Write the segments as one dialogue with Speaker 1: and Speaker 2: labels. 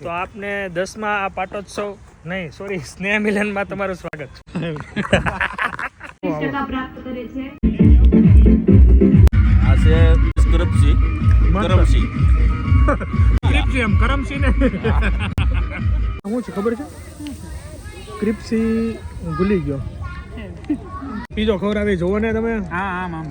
Speaker 1: તો આપને 10મા આ પાટોત્સવ નહીં સોરી સ્નેહ મિલનમાં તમારું સ્વાગત છે.
Speaker 2: પ્રાપ્ત કરે છે
Speaker 3: આ છે કરમસી
Speaker 1: એમ કરમસી ને શું છે ખબર છે ક્રિપ્સી ભૂલી ગયો બીજો ખબર આવી જોવો ને તમે.
Speaker 3: હા આમ આમ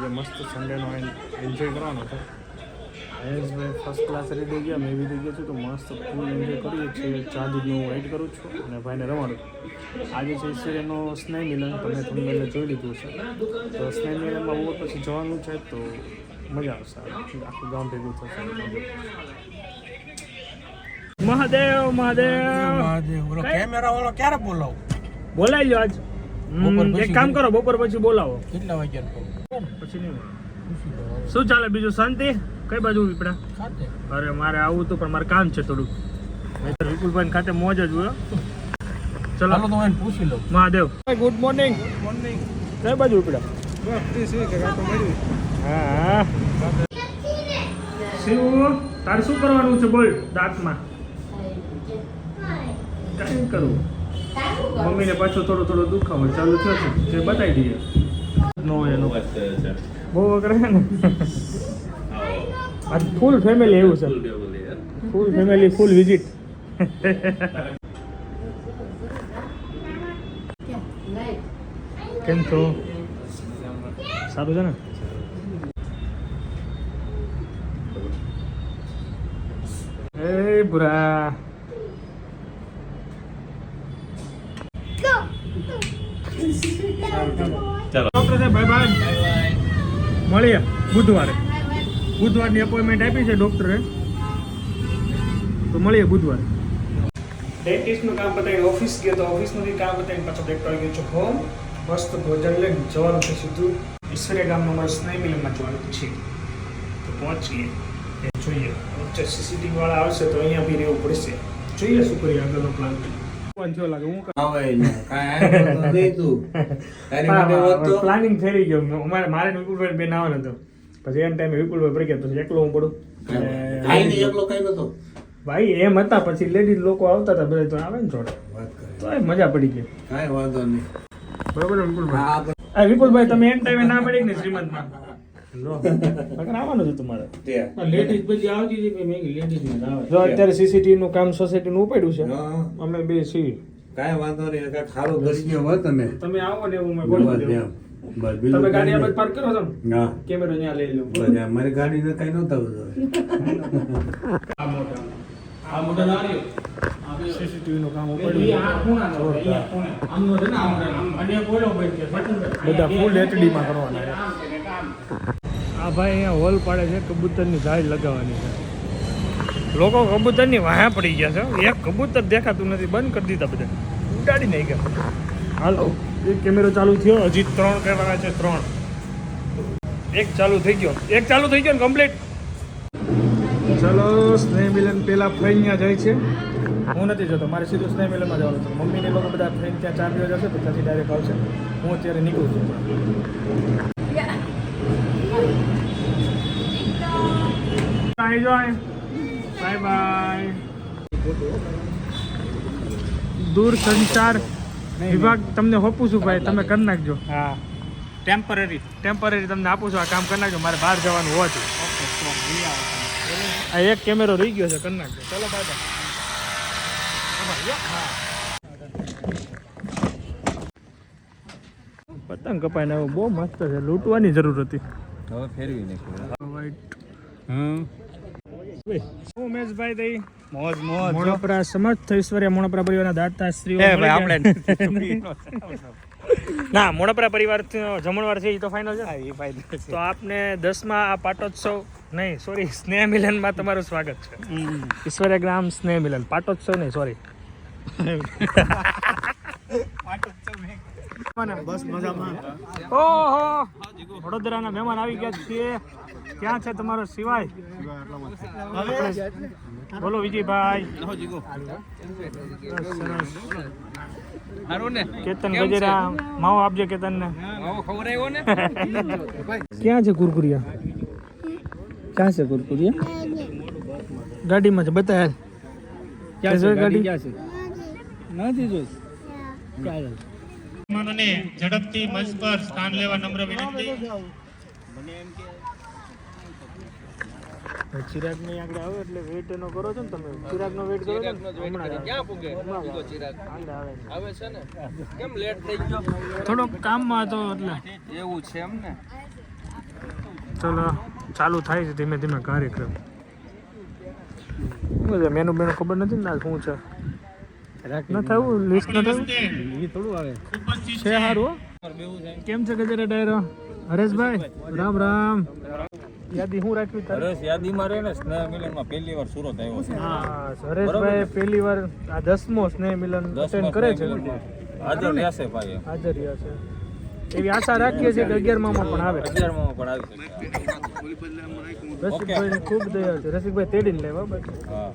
Speaker 3: જો
Speaker 1: મસ્ત સન્ડેનો એન્જોય કરવાનો છે. મહેશભાઈ ફર્સ્ટ ક્લાસ રેડી ગયા, મેં બી થઈ ગયો છું તો મસ્ત ફૂલ એન્જોય કરીએ છીએ. ચા દૂધનું હું વેઇટ કરું છું અને ભાઈને રમાડું. આજે છે ઈશ્વરીનો સ્નેહ મિલન, તમે તમને જોઈ લીધું છે. તો સ્નેહ મિલનમાં બહુ પછી જવાનું છે તો મજા આવશે, આખું ગામ ભેગું થશે. મહાદેવ મહાદેવ
Speaker 3: કેમેરા વાળો ક્યારે બોલાવો?
Speaker 1: બોલાવી લો આજ. એક કામ કરો, બપોર પછી બોલાવો.
Speaker 3: કેટલા વાગ્યા
Speaker 1: પછી નહીં. શું ચાલે બીજું? શાંતિ? કઈ બાજુ વિપડા? અરે મારે આવું હતું પણ મારે કામ છે થોડુંક. વિપુલભાઈ ખાતે મોજ જ હોય. ચલો
Speaker 3: તો એને પૂછી લો.
Speaker 1: Mahadev good morning. કઈ બાજુ વિપડા? હા શિવ તારે શું કરવાનું છે બોલ? દાંતમાં કઈ કરવું? મમ્મીને પાછું થોડું દુખાવો ચાલુ થયો છે, જે બતાવી દઈએ. નો એનો બહુ વગર છે ને. આ ફૂલ ફેમિલી એવું છે, ફૂલ ફેમિલી ફૂલ વિઝિટ. કેમ છો? સારું છે ને? એ બુરા ડોક્ટર સાહેબ બાય બાય. મળીએ બુધવારની અપોઇન્ટમેન્ટ આપી છે ડોક્ટરે, તો મળીએ બુધવારે. ડેન્ટિસ્ટનું કામ પતાવીને ઓફિસ ગયો તો ઓફિસમાંથી કામ પતાવીને પાછો બેક આવી ગયો છું હોમ. મસ્ત ભોજન લઈને જવાનું છે સીધું ઈશ્વરીયા ગામમાં અમારા સ્નેહ મિલનમાં જવાનું છે. તો પહોંચીએ જોઈએ. સીસીટીવી વાળા આવશે તો અહીંયા બી રહેવું પડશે. જોઈએ શું કરીએ આગળનો પ્લાન. પ્લાનિંગ થઈ ગયો મારે વિપુલભાઈ બેન આવવાનો હતો, પછી એમ ટાઈમે વિપુલભાઈ પડી ગયા, પછી એકલો હું પડું. ભાઈ એમ હતા, પછી લેડીઝ લોકો આવતા હતા બધા, તો આવે ને જોડે તો મજા પડી ગઈ.
Speaker 3: કાંઈ વાંધો નહીં.
Speaker 1: બરોબર વિપુલભાઈ? વિપુલભાઈ તમે એમ ટાઈમે ના પડી ને શ્રીમંતમાં આવવાનું છે તમારે. જો અત્યારે સીસીટીવી નું કામ સોસાયટી નું ઉપાડ્યું છે, અમે બે છીએ.
Speaker 3: કાંઈ વાંધો નહીં. ખારો કરી ગયો હોત તમે
Speaker 1: આવો ને એવું તમે ગાડી આ પાર્ક કરો છો ને, કેમેરો ત્યાં લઈ લો.
Speaker 3: મારી ગાડી ને કઈ નહોતા
Speaker 1: સીસીટીવી નું કામ ઉપાડ્યું, બધા ફૂલ એચડી માં કરવાના. આ ભાઈ અહીંયા હોલ પાડે છે, કબૂતરની ઝાડ લગાવવાની છે. લોકો કબૂતરની વાહા પડી ગયા છે. એક કબૂતર દેખાતું નથી, બંધ કરી દીધા બધા, ઉડાડી નહીં ગયા. હાલો એક કેમેરો ચાલુ થયો, હજી 3 કરવાના છે. 3 એક ચાલુ થઈ ગયો ને કમ્પ્લીટ. ચલો સ્નેહ મિલન પેલા ફ્રેન્ડ ત્યાં જાય છે, હું નથી જતો. મારે સીધું સ્નેહ મિલનમાં જવાનું છે. મમ્મીને લોકો બધા ફ્રેન્ડ ત્યાં 4 દિવસ જશે, તો ત્યાંથી ડાયરેક્ટ આવશે. હું અત્યારે નીકળું છું. Bye bye. દૂરસંચાર વિભાગ તમને હોપું છું ભાઈ, તમે કરી નાખજો. હા ટેમ્પરરી તમને આપું છું, આ કામ કરી નાખજો. મારે બહાર જવાનું હોવાથી આ એક કેમેરો રહી ગયો છે, કરી નાખજો. ચલો બાય બાય. પતંગ કપાઈને આવ્યો, બહુ મસ્ત છે. લૂંટવાની જરૂર હતી.
Speaker 3: હવે ફેરવી નાખ્યું.
Speaker 1: ઉમેશભાઈ દઈ
Speaker 3: મોજ
Speaker 1: મોણપરા સમર્થ ઈશ્વરીય મોણપરા પરિવારના દાતા શ્રીઓ આપણે ના મોણપરા પરિવાર જમણવાર છે એ તો ફાઇનલ છે.
Speaker 2: એ ફાયદો છે.
Speaker 1: તો આપને 10મા આ પાટોત્સવ નહીં સોરી સ્નેહ મિલનમાં તમારું સ્વાગત છે. ઈશ્વર્ય ગ્રામ સ્નેહ મિલન પાટોત્સવ નહીં સોરી.
Speaker 2: બસ મજામાં.
Speaker 1: ઓહો વડોદરાના મહેમાન આવી ગયા છે. ક્યાં છે તમારો સિવાય? બોલો વિજયભાઈ. સરસ. કેતન ગજેરા માવો આપજે કેતન ને. ક્યાં છે કુરકુરિયા?
Speaker 2: ક્યાં છે કુરકુરિયા?
Speaker 1: ગાડીમાં છે બતાય.
Speaker 2: ક્યાં છે
Speaker 1: ગાડી?
Speaker 2: ક્યાં છે? નથી જોઈ. ક્યાં છે?
Speaker 1: મહેમાનોને ઝડપથી મંચ પર સ્થાન લેવા નમ્ર વિનંતી. ચિરાગ ની આગળ આવે એટલે વેઇટ એનો કરો છો ને તમે? ચિરાગ નો વેઇટ કરો છો ને?
Speaker 2: ક્યાં પૂગે? બીજો ચિરાગ આવે છે ને? કેમ લેટ થઈ ગયો?
Speaker 1: થોડો કામમાં હતો એટલે.
Speaker 2: એવું છે એમ ને?
Speaker 1: ચલો ચાલુ થાય છે ધીમે ધીમે કાર્યક્રમ. મેનુ બેનુ ખબર નથી ને શું છે. ન થયું લિસ્ટ ન થયું
Speaker 2: એ થોડું આવે
Speaker 1: છે. સારું કેમ છે ગજેરા ડાયરો? હરેશભાઈ રામ રામ. યાદી હું રાખ્યું તારે?
Speaker 3: હરેશ યાદીમાં રહે ને સ્નેહ મિલનમાં પહેલી વાર સુરત આવ્યો છે.
Speaker 1: હા હરેશભાઈ પહેલી વાર આ 10મો સ્નેહ મિલન અટેન્ડ કરે છે.
Speaker 3: હાજર રહેશે ભાઈ.
Speaker 1: હાજર રહ્યા છે એવી આશા રાખીએ છીએ કે 11માં પણ આવે.
Speaker 3: 11માં પણ આવી શકે.
Speaker 1: રસિકભાઈ ખૂબ દયા છે. રસિકભાઈ તેડીને લેવા બાકી.
Speaker 3: હા.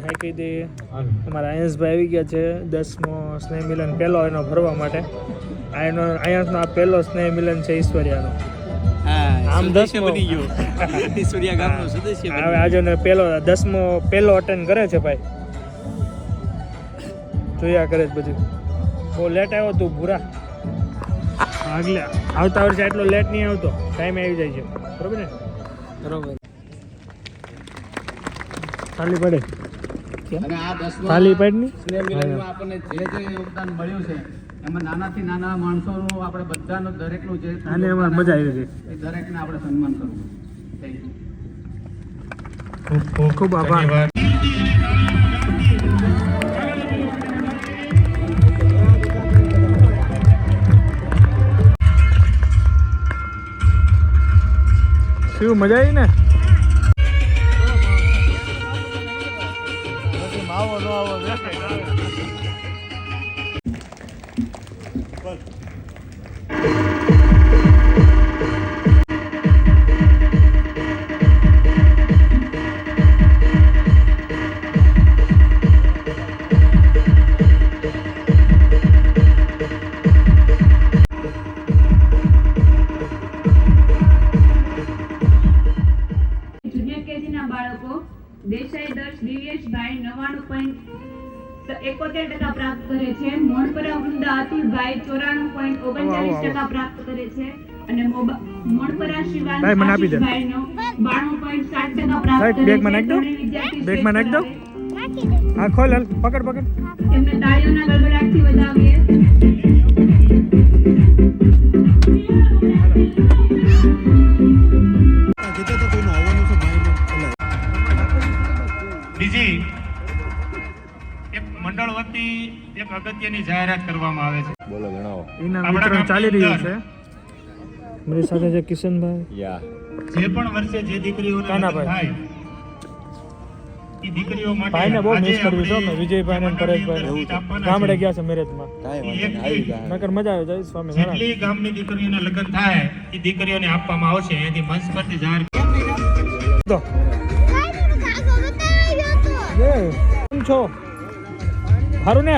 Speaker 1: હાઈ કહી દઈએ અમારા આયંશભાઈ આવી ગયા છે 10મો સ્નેહ મિલન પહેલો એનો ભરવા માટે. આયંશનો આ પહેલો સ્નેહ મિલન છે ઈશ્વર્યાનો. આમ 10મો
Speaker 2: ઈશ્વરિયા ગામનો સદસ્ય
Speaker 1: હવે આજે પહેલો 10મો પહેલો અટેન્ડ કરે છે ભાઈ. જોયા કરે છે બધું. બહુ લેટ આવ્યો તું ભૂરા. આગલે આવતા વર્ષે આટલો લેટ નહીં આવતો. ટાઈમે આવી જાય છે બરોબર ને?
Speaker 2: બરોબર.
Speaker 1: ખાલી પડે
Speaker 2: અને આ 10મો
Speaker 1: ખાલી પડની
Speaker 2: સ્નેહ મિલનમાં આપણને જે યોગદાન મળ્યું છે એમાં નાનાથી નાના માણસોનું આપણે બધાનું દરેકનું જે
Speaker 1: આને એમાં મજા આવી ગઈ.
Speaker 2: એ દરેકને આપણે સન્માન કરવું. Thank you.
Speaker 1: ખૂબ ખૂબ આભાર. શું મજા આવી ને? આવો ન આવો
Speaker 4: જુનિયર કેજીના બાળકો દેસાઈ દર્શ દિવ્યેશભાઈ 99.71% પ્રાપ્ત કરે છે. મોણપરા વૃંદા અતુલભાઈ 94.39% પ્રાપ્ત કરે છે અને મોણપરા શિવાન
Speaker 1: ભાઈ, મને આપી દે.
Speaker 4: આશીષભાઈનો 92.60% પ્રાપ્ત
Speaker 1: સાહેબ,
Speaker 4: કરે છે.
Speaker 1: બેગમાં નાખ દો.
Speaker 4: ત્રણેય વિદ્યાર્થી
Speaker 1: બેગમાં નાખ દો.
Speaker 4: શ્રેષ્ઠ
Speaker 1: હા ખોલ હાલ. પકડ પકડ.
Speaker 4: આવે. તેમને તાળીઓના ગડગડાટથી વધાવીએ.
Speaker 1: બીજી એક મંડળ વતી એક અગત્યની જાહેરાત કરવામાં આવે છે.
Speaker 3: બોલો જણાવો.
Speaker 1: એના વિતરણ ચાલી રહ્યું છે. મારી સાથે છે કિશનભાઈ.
Speaker 3: યા.
Speaker 5: જે પણ વર્ષે જે દીકરીઓને
Speaker 1: કાનાભાઈ.
Speaker 5: લગ્ન થાય એ દીકરીઓ માટે
Speaker 1: ભાઈને બહુ મિસ
Speaker 5: આજે
Speaker 1: કરવી છે
Speaker 5: આપણે
Speaker 1: અમે વિજયભાઈ ને પરેશભાઈ
Speaker 5: આપવાના
Speaker 1: ગામડે
Speaker 5: છે.
Speaker 1: ગયા છે મેરેજમાં. નકર મજા આવે જાય સ્વામી નારાયણ.
Speaker 5: જેટલી ગામની દીકરીઓના લગ્ન થાય એ દીકરીઓને આપવામાં આવશે. એથી મંચ પરથી જાહેર
Speaker 1: તો એ કેમ છો? સારું ને?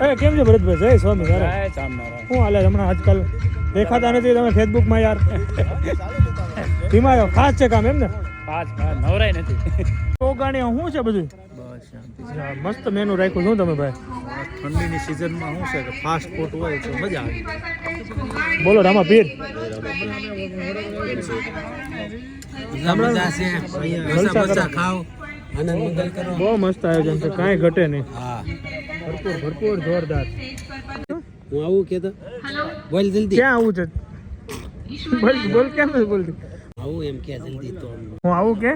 Speaker 1: એ કેમ છે ભરતભાઈ? જય સ્વામી નારાયણ. શું હાલે હમણાં આજકાલ દેખાતા નથી તમે ફેસબુકમાં યાર? ધીમા ખાસ છે કામ એમ ને?
Speaker 2: નવરાય નથી.
Speaker 1: ઓગાણી શું છે બધું? હા, મસ્ત મેનુ રાખ્યું શું તમે ભાઈ?
Speaker 2: ઠંડીની સિઝનમાં શું છે કે ફાસ્ટ ફૂડ હોય તો મજા આવે.
Speaker 1: બોલો રામા પીર.
Speaker 2: મજા છે.
Speaker 1: જલસા કરો.
Speaker 2: ખાઓ આનંદ મંગલ કરો.
Speaker 1: બહુ મસ્ત આયોજન છે, કાંઈ ઘટે નહીં.
Speaker 2: હા
Speaker 1: ભરપૂર ભરપૂર જોરદાર.
Speaker 2: હું આવું કે તો બોલ જલ્દી.
Speaker 1: ક્યાં આવું છે? બોલ બોલ કેમ નથી બોલતી?
Speaker 6: આવું એમ કે જલ્દી તો
Speaker 1: હું આવું કે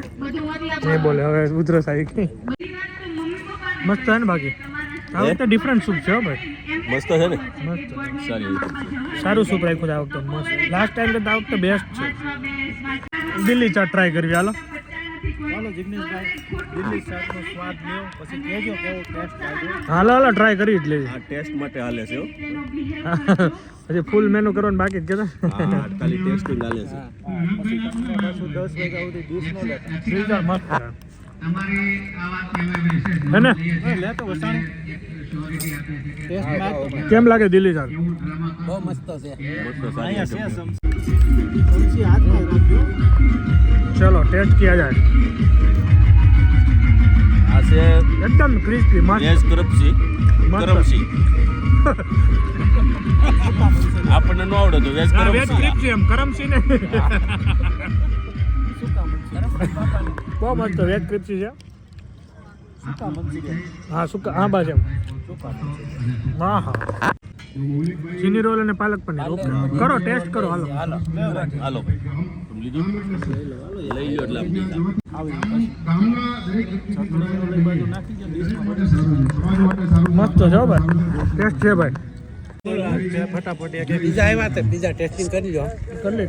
Speaker 1: નહીં બોલે હવે ઉધરસ આવી ગઈ મસ્ત છે ને બાકી આ વખતે ડિફરન્ટ સૂપ છે હો ભાઈ
Speaker 3: મસ્ત છે ને
Speaker 1: મસ્ત
Speaker 3: સારી
Speaker 1: સારું સૂપ રાખ્યું છે આ વખતે મસ્ત લાસ્ટ ટાઈમ કરતા આ વખતે બેસ્ટ છે દિલ્હી ચાટ ટ્રાય કરવી હાલો ચાલો જિગ્નેશભાઈ દિલ્હી ચાટનો સ્વાદ લ્યો પછી કહેજો કેવો ટેસ્ટ લાગ્યો હાલો ટ્રાય કરી જ લેવી
Speaker 3: આ ટેસ્ટ માટે હાલે છે હો
Speaker 1: પછી ફૂલ મેનુ કરવાનું બાકી જ કે
Speaker 3: ખાલી ટેસ્ટિંગ હાલે છે
Speaker 1: પછી તમને પાછું 10 વાગ્યા સુધી ડીશ નો લે ફ્રીઝર મસ્ત છે
Speaker 2: તમારી આ વાતની અમે વિશેષ
Speaker 1: હે ને
Speaker 2: લે તો વસાણી ટેસ્ટ
Speaker 1: કેમ લાગે દિલ્હી ચાટ
Speaker 6: બહુ મસ્ત છે
Speaker 1: चलो टेस्ट किया जाए
Speaker 3: આ છે
Speaker 1: एकदम क्रिस्पी
Speaker 3: વેજ
Speaker 1: मस्त
Speaker 3: કરમસી આપણને નો આવડે તો વેજ
Speaker 1: વેજ
Speaker 3: કરમસી
Speaker 1: ક્રિસ્પી એમ કરમસી ને બહુ મસ્ત વેજ ક્રિસ્પી છે હા સુકા હા બસ એમ હા હા ચીની રોલ અને પાલક પનીર ઓકે કરો ટેસ્ટ કરો હાલો
Speaker 3: હાલો લીધું લઈ લ્યો એટલે
Speaker 1: મસ્ત છે હો ભાઈ ટેસ્ટ છે ભાઈ ફટાફટ એક
Speaker 6: બીજા આવ્યા તે બીજા ટેસ્ટિંગ કરી લો
Speaker 1: કરી લે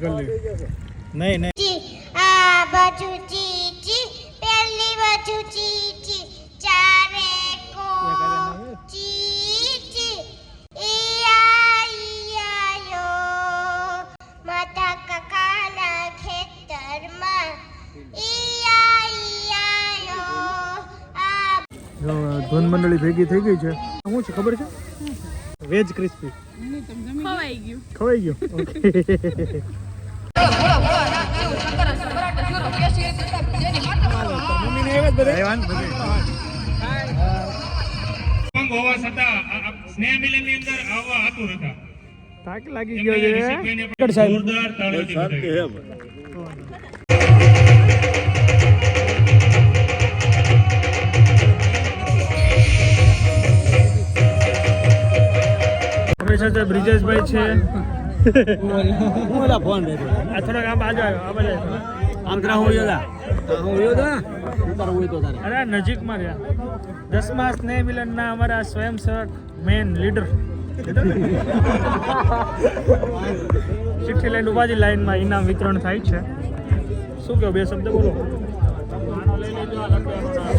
Speaker 1: નહીં
Speaker 7: આ બાજુ ચીચી પહેલી બાજુ ચીચી ચારે કો ચીચી ઈયા યો માતા કાકાના ખેતરમાં ઈયા યો આ
Speaker 1: ધૂન મંડળી ભેગી થઈ ગઈ છે શું છે ખબર છે વેજ ક્રિસ્પી ખવાઈ ગયું ઓકે
Speaker 5: ઉમંગ હોવા છતાં આ સ્નેહ મિલનની અંદર આવવા આતુર હતા
Speaker 1: થાક લાગી ગયો છે
Speaker 5: જોરદાર તાળીઓથી વધાવી.
Speaker 1: આપણી સાથે બ્રિજેશભાઈ છે
Speaker 6: હું ઓલા ફોન રેતો
Speaker 1: આ થોડાક આ બાજુ આવ્યો આ બાજુ આવ્યો.
Speaker 6: આમ તરા હું યોદા હું યોદા તાર હોય તો તારે
Speaker 1: અરે નજીકમાં રહ્યા 10મા સ્નેહ મિલનના અમારા સ્વયંસેવક મેન લીડર ચિઠ્ઠી લઈને ઉભાજી લાઈનમાં ઇનામ વિતરણ થાય છે શું કહો બે શબ્દ બોલો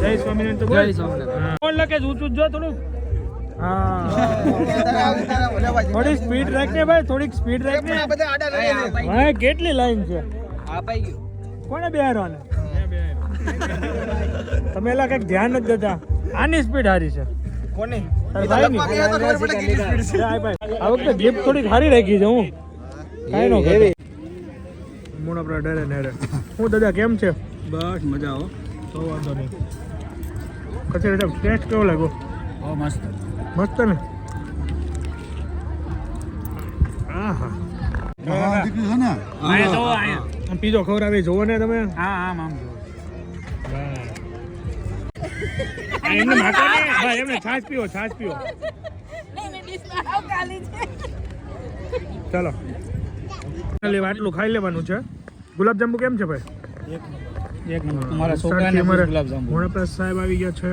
Speaker 1: જય સ્વામિનારાયણ તો બોલ કોણ લખે છે ઊંચું જ જો થોડું હા થોડી સ્પીડ રાખને ભાઈ થોડીક સ્પીડ રાખને ભાઈ કેટલી લાઈન છે કોને બેહારવાને તમે એલા કઈક ધ્યાન નથી દેતા આની સ્પીડ હારી છે કોની આ વખતે જીપ થોડીક હારી રાખી છે હું કાંઈ નો કરે મૂળ આપણા ડરે નેરે હું દાદા કેમ છે
Speaker 6: બસ મજા આવો
Speaker 1: તો વાંધો નહીં કચેરી ટેસ્ટ કેવો લાગ્યો
Speaker 6: મસ્ત
Speaker 1: મસ્ત ને આહા આમ પીઝો ખવડાવી જોવો ને તમે એમને માકો ને ભાઈ એમને છાશ પીવો ચાલો આટલું ખાઈ લેવાનું છે ગુલાબજાંબુ કેમ છે ભાઈ
Speaker 2: એક નંબર તમારા છોકરાને ગુલાબ જાંબુ
Speaker 1: મોણપ્રસાદ સાહેબ આવી ગયા છે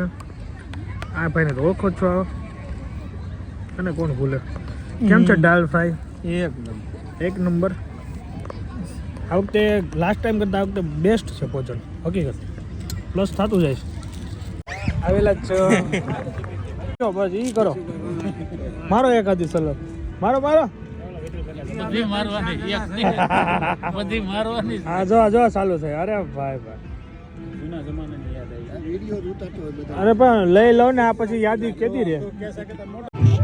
Speaker 1: આ ભાઈને તો ઓળખો જ છો અને કોણ ભૂલે કેમ છે દાલ ફ્રાય એક નંબર આ વખતે લાસ્ટ ટાઈમ કરતાં આ વખતે બેસ્ટ છે ભોજન હકીકત પ્લસ થતું જાય છે આવેલા જ છો બસ ઈ કરો મારો એક આધી સલાહ મારો હા જો ચાલુ થાય અરે ભાઈ અરે પણ લઈ લો ને આ પછી યાદી કેદી રે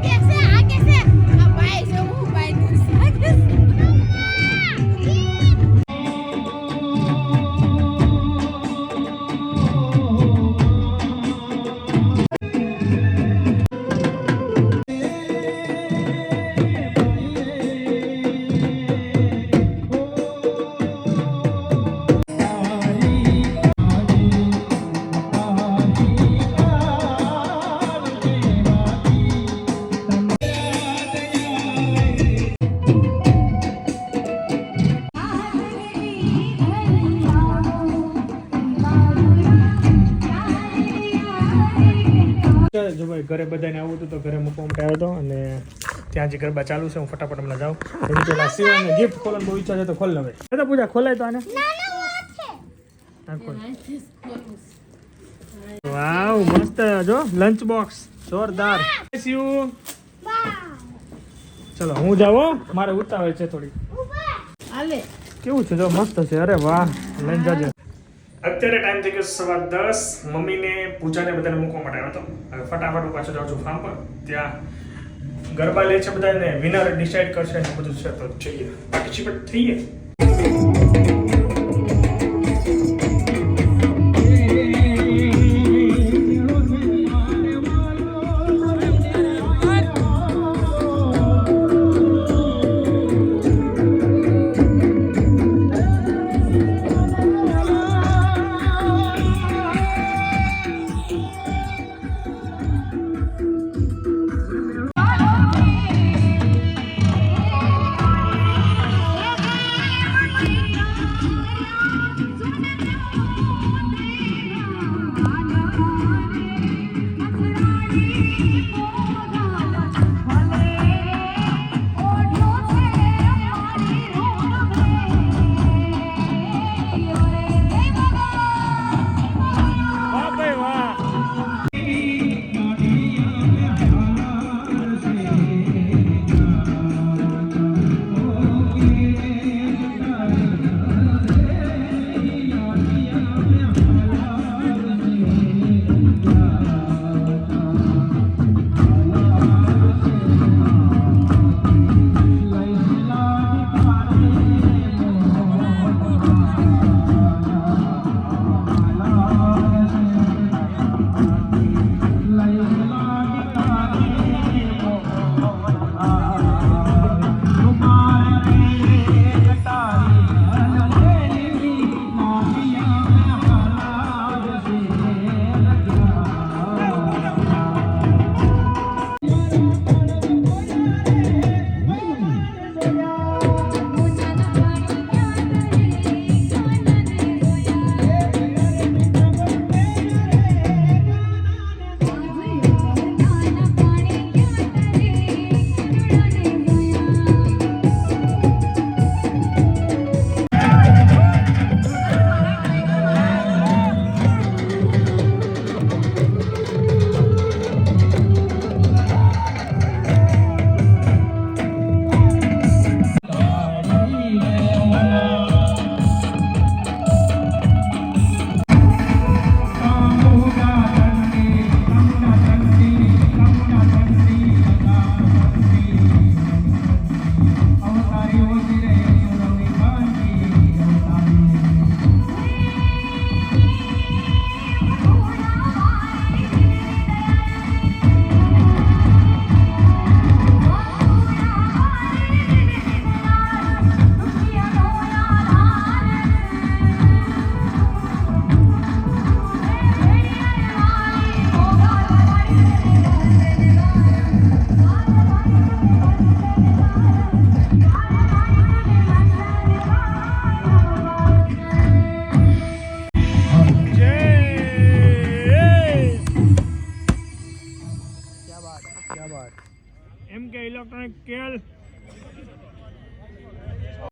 Speaker 7: कैसे आ कैसे अब भाई जो हूँ भाई
Speaker 1: જો ભાઈ ઘરે બધાને આવું હતું તો ઘરે મૂકવા માટે આવ્યો હતો અને ત્યાં જે ગરબા ચાલુ છે હું ફટાફટ હમણાં જાઉં એની પહેલાં શિવાને ગિફ્ટ ખોલવાનું બહુ ઈચ્છા છે તો ખોલ હવે તો પૂજા ખોલાય તો આને વાવ મસ્ત જો લંચ બોક્સ જોરદાર શિવ ચલો હું જાઉં મારે ઉતાવળ છે થોડી કેવું છે જો મસ્ત છે અરે વાહ લઈને જાજો અત્યારે ટાઈમ થઈ ગયો 10:15 મમ્મીને પૂજાને બધાને મૂકવા માટે આવ્યો હતો હવે ફટાફટ હું પાછો જાઉં છું ફાર્મ પર ત્યાં ગરબા લે છે બધાને વિનર ડિસાઈડ કરશે ને બધું છે તો જઈએ પાર્ટિસિપેટ થઈએ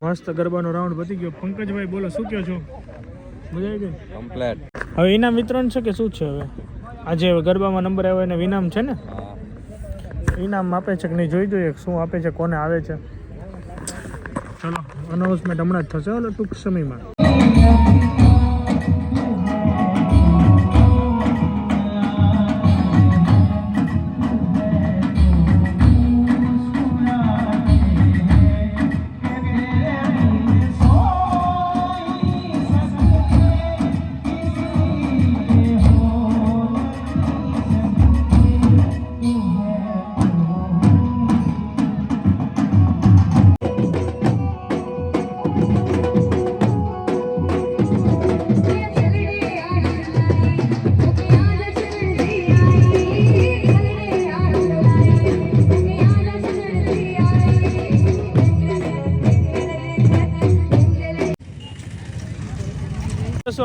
Speaker 1: મસ્ત ગરબાનો રાઉન્ડ પતી ગયો પંકજભાઈ બોલો શું કહો છો મજા આવી ગઈ
Speaker 3: કમ્પ્લીટ
Speaker 1: હવે ઇનામ વિતરણ છે કે શું છે હવે આજે ગરબામાં નંબર આવ્યો એને ઇનામ છે ને ઇનામ આપે છે કે નહીં જોઈ જોઈએ શું આપે છે કોને આવે છે ચલો અનાઉન્સમેન્ટ હમણાં જ થશે એટલે ટૂંક સમયમાં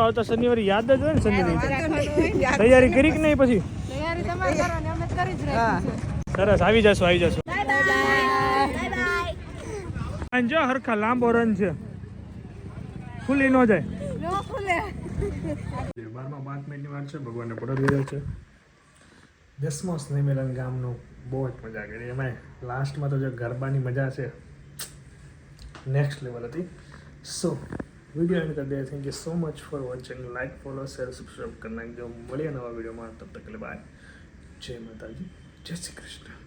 Speaker 1: આવતા શનિવારે યાદ જ હોય ને શનિવારે તૈયારી કરી કે નહીં પછી
Speaker 7: તૈયારી તમારે કરવાની અમે કરી જ રાખ્યું છે.
Speaker 1: સરસ આવી જશો
Speaker 7: બાય બાય.
Speaker 1: અને જો હરખા લાંબો રન છે ખુલી ન જાય
Speaker 7: નો ખુલે.
Speaker 1: 5 મિનિટની વાત છે ભગવાનને પડો રહ્યો છે 10મો સ્નેહ મિલન ગામનું બહુ જ મજા કરી એમાં લાસ્ટમાં તો જે ગરબાની મજા છે નેક્સ્ટ લેવલ હતી સો વિડીયો એન્ડ કરી દે thank you so much for watching like follow share subscribe કરી નાખજો મળીએ નવા વિડીયોમાં તબ તક કે બાય જય માતાજી જય શ્રી કૃષ્ણ